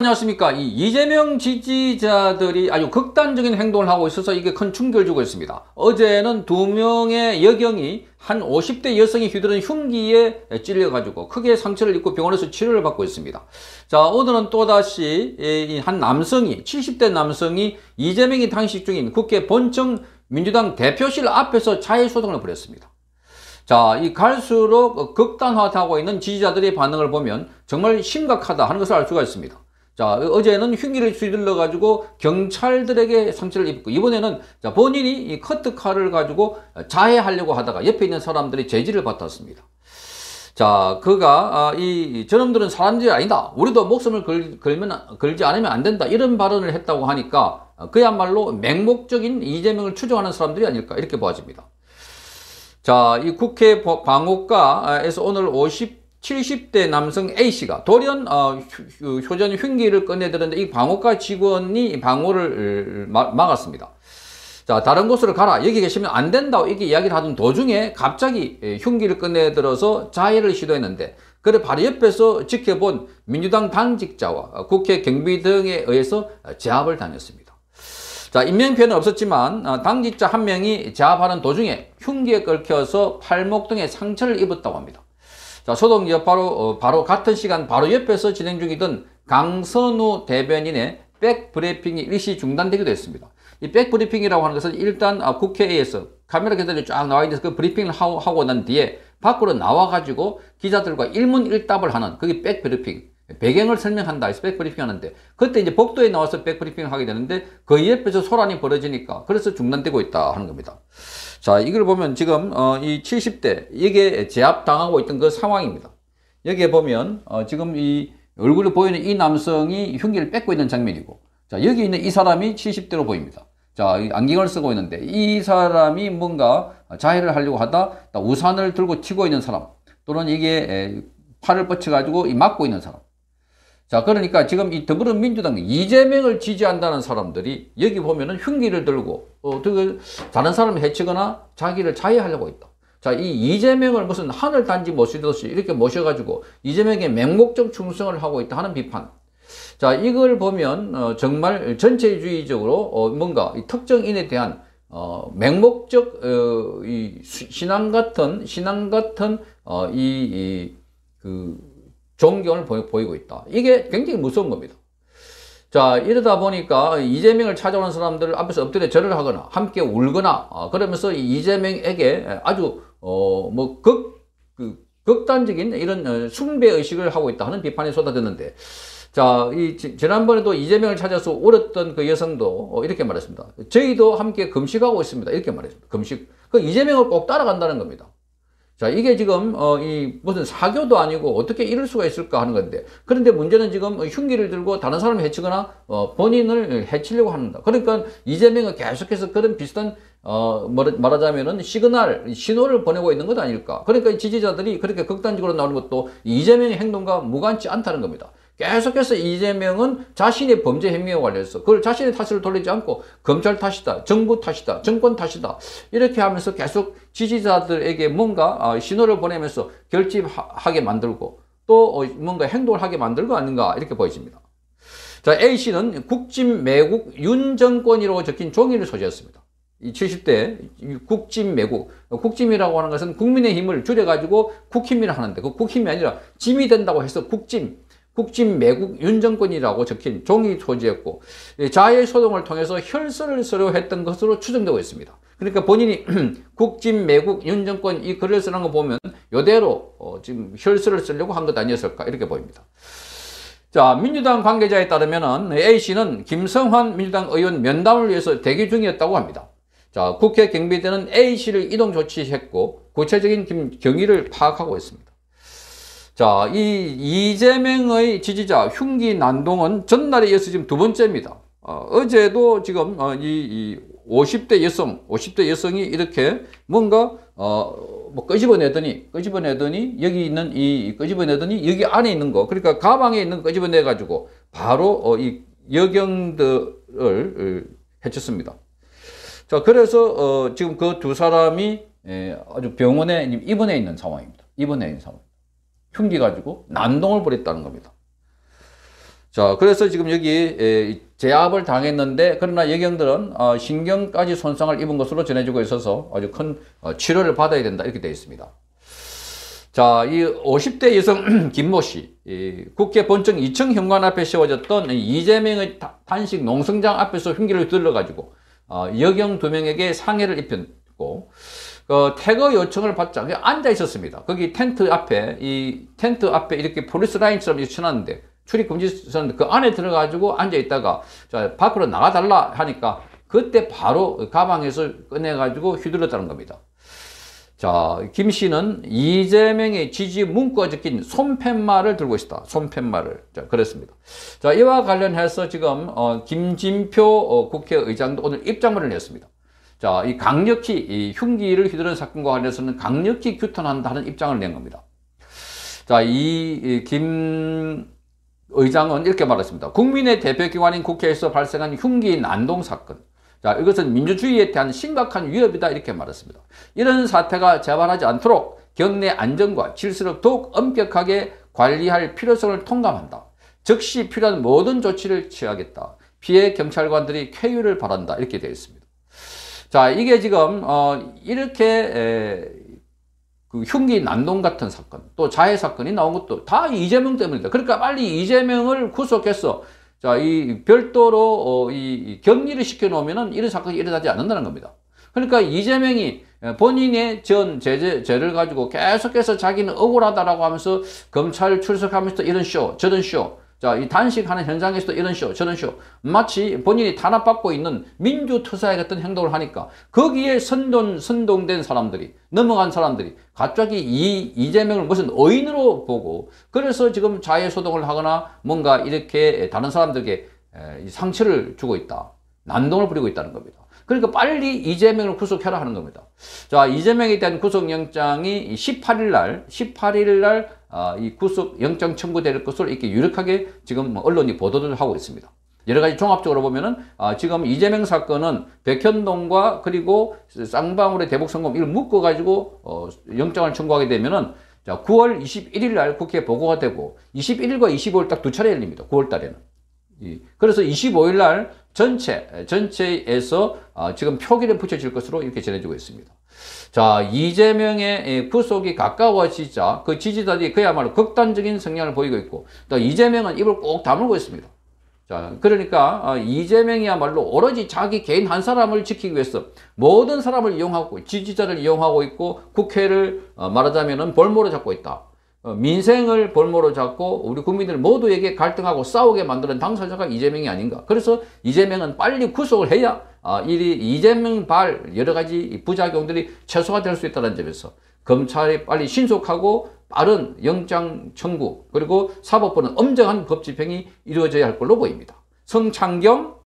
안녕하십니까. 이 이재명 지지자들이 아주 극단적인 행동을 하고 있어서 이게 큰 충격을 주고 있습니다. 어제는 2명의 여경이 한 50대 여성이 휘두른 흉기에 찔려가지고 크게 상처를 입고 병원에서 치료를 받고 있습니다. 자, 오늘은 또다시 한 남성이, 70대 남성이 이재명이 단식 중인 국회 본청 민주당 대표실 앞에서 자해소동을 벌였습니다. 자, 이 갈수록 극단화하고 있는 지지자들의 반응을 보면 정말 심각하다 하는 것을 알 수가 있습니다. 자, 어제는 흉기를 휘둘러 가지고 경찰들에게 상처를 입고, 이번에는 자, 본인이 이 커트칼을 가지고 자해하려고 하다가 옆에 있는 사람들이 제지를 받았습니다. 자, 그가 저놈들은 사람들이 아니다, 우리도 목숨을 걸지 않으면 안 된다, 이런 발언을 했다고 하니까 그야말로 맹목적인 이재명을 추종하는 사람들이 아닐까, 이렇게 보아집니다. 자, 이 국회 광옥가에서 오늘 70대 남성 A씨가 돌연 효전 흉기를 꺼내들었는데 이 광옥가 직원이 방호를 막았습니다. 자, 다른 곳으로 가라, 여기 계시면 안 된다고 이렇게 이야기를 하던 도중에 갑자기 흉기를 꺼내들어서 자해를 시도했는데, 그래 바로 옆에서 지켜본 민주당 당직자와 국회 경비 등에 의해서 제압을 당했습니다. 자, 인명피해는 없었지만 당직자 한 명이 제압하는 도중에 흉기에 긁혀서 팔목 등에 상처를 입었다고 합니다. 자, 소동 바로 같은 시간 바로 옆에서 진행 중이던 강선우 대변인의 백브리핑이 일시 중단되기도 했습니다. 이 백브리핑이라고 하는 것은 일단 국회에서 카메라 기자들이 쫙 나와 있는데 그 브리핑을 하고 난 뒤에 밖으로 나와가지고 기자들과 일문일답을 하는, 그게 백브리핑. 배경을 설명한다 해서 백브리핑 하는데, 그때 이제 복도에 나와서 백브리핑을 하게 되는데 그 옆에서 소란이 벌어지니까 그래서 중단되고 있다 하는 겁니다. 자, 이걸 보면 지금 이 70대 이게 제압당하고 있던 그 상황입니다. 여기에 보면 지금 이 얼굴에 보이는 이 남성이 흉기를 뺏고 있는 장면이고, 자, 여기 있는 이 사람이 70대로 보입니다. 자, 안경을 쓰고 있는데 이 사람이 뭔가 자해를 하려고 하다 우산을 들고 튀고 있는 사람, 또는 이게 팔을 뻗쳐가지고 막고 있는 사람. 자, 그러니까 지금 이 더불어민주당 이재명을 지지한다는 사람들이 여기 보면은 흉기를 들고 다른 사람을 해치거나 자기를 자해하려고 있다. 자, 이 이재명을 무슨 하늘 단지 모시듯이 이렇게 모셔가지고 이재명의 맹목적 충성을 하고 있다 하는 비판. 자, 이걸 보면 정말 전체주의적으로 뭔가 이 특정인에 대한 맹목적 이 신앙 같은 존경을 보이고 있다. 이게 굉장히 무서운 겁니다. 자, 이러다 보니까 이재명을 찾아오는 사람들 앞에서 엎드려 절을 하거나 함께 울거나 그러면서 이재명에게 아주 극단적인 이런 숭배의식을 하고 있다 하는 비판이 쏟아졌는데, 자, 지난번에도 이재명을 찾아서 울었던 그 여성도 이렇게 말했습니다. 저희도 함께 금식하고 있습니다, 이렇게 말했습니다. 금식. 그 이재명을 꼭 따라간다는 겁니다. 자, 이게 지금 무슨 사교도 아니고 어떻게 이럴 수가 있을까 하는 건데, 그런데 문제는 지금 흉기를 들고 다른 사람을 해치거나 본인을 해치려고 합니다. 그러니까 이재명은 계속해서 그런 비슷한 말하자면은 신호를 보내고 있는 것 아닐까. 그러니까 지지자들이 그렇게 극단적으로 나오는 것도 이재명의 행동과 무관치 않다는 겁니다. 계속해서 이재명은 자신의 범죄 행위에 관련해서 그걸 자신의 탓을 돌리지 않고 검찰 탓이다, 정부 탓이다, 정권 탓이다, 이렇게 하면서 계속 지지자들에게 뭔가 신호를 보내면서 결집하게 만들고 또 뭔가 행동을 하게 만들고 아닌가, 이렇게 보여집니다. 자, A씨는 국진매국 윤정권이라고 적힌 종이를 소지했습니다. 이 70대 국진매국, 국짐이라고 하는 것은 국민의힘을 줄여가지고 국힘이라 하는데, 그 국힘이 아니라 짐이 된다고 해서 국진매국 윤정권이라고 적힌 종이 소지했고, 자해소동을 통해서 혈서를 쓰려 했던 것으로 추정되고 있습니다. 그러니까 본인이 국진매국 윤정권 이 글을 쓰는 거 보면 이대로 지금 혈서를 쓰려고 한 것 아니었을까, 이렇게 보입니다. 자, 민주당 관계자에 따르면 A씨는 김성환 민주당 의원 면담을 위해서 대기 중이었다고 합니다. 자, 국회 경비대는 A씨를 이동 조치했고 구체적인 경위를 파악하고 있습니다. 자, 이재명의 지지자 흉기 난동은 전날에 이어서 지금 두 번째입니다. 어제도 지금 50대 여성이 이렇게 뭔가 끄집어내더니 여기 안에 있는 거, 그러니까 가방에 있는 거 끄집어내 가지고 바로 이 여경들을 해쳤습니다. 자, 그래서 지금 그 두 사람이 아주 병원에 입원해 있는 상황입니다. 흉기 가지고 난동을 벌였다는 겁니다. 자, 그래서 지금 여기 제압을 당했는데 그러나 여경들은 신경까지 손상을 입은 것으로 전해지고 있어서 아주 큰 치료를 받아야 된다 이렇게 되어 있습니다. 자, 이 50대 여성 김모 씨, 국회 본청 2층 현관 앞에 세워졌던 이재명의 단식 농성장 앞에서 흉기를 들러가지고 여경 2명에게 상해를 입혔고 퇴거 요청을 받자 앉아 있었습니다. 거기 텐트 앞에 이렇게 폴리스 라인처럼 쳐놨는데 출입 금지선 그 안에 들어가지고 앉아 있다가 자, 밖으로 나가달라 하니까 그때 바로 가방에서 꺼내가지고 휘둘렀다는 겁니다. 자, 김 씨는 이재명의 지지 문구가 적힌 손팻말을 들고 있다. 손팻말을. 자, 그랬습니다. 자, 이와 관련해서 지금 김진표 국회의장도 오늘 입장문을 냈습니다. 자, 이 강력히 이 흉기를 휘두른 사건과 관련해서는 강력히 규탄한다는 입장을 낸 겁니다. 자, 김 의장은 이렇게 말했습니다. 국민의 대표기관인 국회에서 발생한 흉기 난동 사건. 자, 이것은 민주주의에 대한 심각한 위협이다 이렇게 말했습니다. 이런 사태가 재발하지 않도록 경내 안전과 질서를 더욱 엄격하게 관리할 필요성을 통감한다. 즉시 필요한 모든 조치를 취하겠다. 피해 경찰관들이 쾌유를 바란다 이렇게 되어 있습니다. 자, 이게 지금 이렇게 그 흉기 난동 같은 사건, 또 자해 사건이 나온 것도 다 이재명 때문이다. 그러니까 빨리 이재명을 구속해서 자, 이 별도로 이 격리를 시켜 놓으면은 이런 사건이 일어나지 않는다는 겁니다. 그러니까 이재명이 본인의 죄를 가지고 계속해서 자기는 억울하다라고 하면서 검찰 출석하면서 이런 쇼, 저런 쇼, 자, 이 단식하는 현장에서도 이런 쇼, 저런 쇼, 마치 본인이 탄압받고 있는 민주투사의 같은 행동을 하니까 거기에 선동된 사람들이, 넘어간 사람들이 갑자기 이재명을 무슨 의인으로 보고 그래서 지금 자해소동을 하거나 뭔가 이렇게 다른 사람들에게 상처를 주고 있다. 난동을 부리고 있다는 겁니다. 그러니까 빨리 이재명을 구속해라 하는 겁니다. 자, 이재명에 대한 구속영장이 18일 날 이 구속영장 청구될 것으로 이렇게 유력하게 지금 언론이 보도를 하고 있습니다. 여러 가지 종합적으로 보면은 지금 이재명 사건은 백현동과 그리고 쌍방울의 대북성공 이걸 묶어가지고 영장을 청구하게 되면은 자, 9월 21일 날 국회에 보고가 되고 21일과 25일 딱 두 차례 열립니다. 9월 달에는. 그래서 25일 날 전체에서 지금 표기를 붙여질 것으로 이렇게 전해지고 있습니다. 자, 이재명의 구속이 가까워지자 그 지지자들이 그야말로 극단적인 성향을 보이고 있고 또 이재명은 입을 꼭 다물고 있습니다. 자, 그러니까 이재명이야말로 오로지 자기 개인 한 사람을 지키기 위해서 모든 사람을 이용하고 지지자를 이용하고 있고 국회를 말하자면은 볼모로 잡고 있다. 민생을 볼모로 잡고 우리 국민들 모두에게 갈등하고 싸우게 만드는 당사자가 이재명이 아닌가. 그래서 이재명은 빨리 구속을 해야 이재명 여러 가지 부작용들이 최소화 될 수 있다는 점에서 검찰이 빨리 신속하고 빠른 영장 청구 그리고 사법부는 엄정한 법 집행이 이루어져야 할 걸로 보입니다. 성창경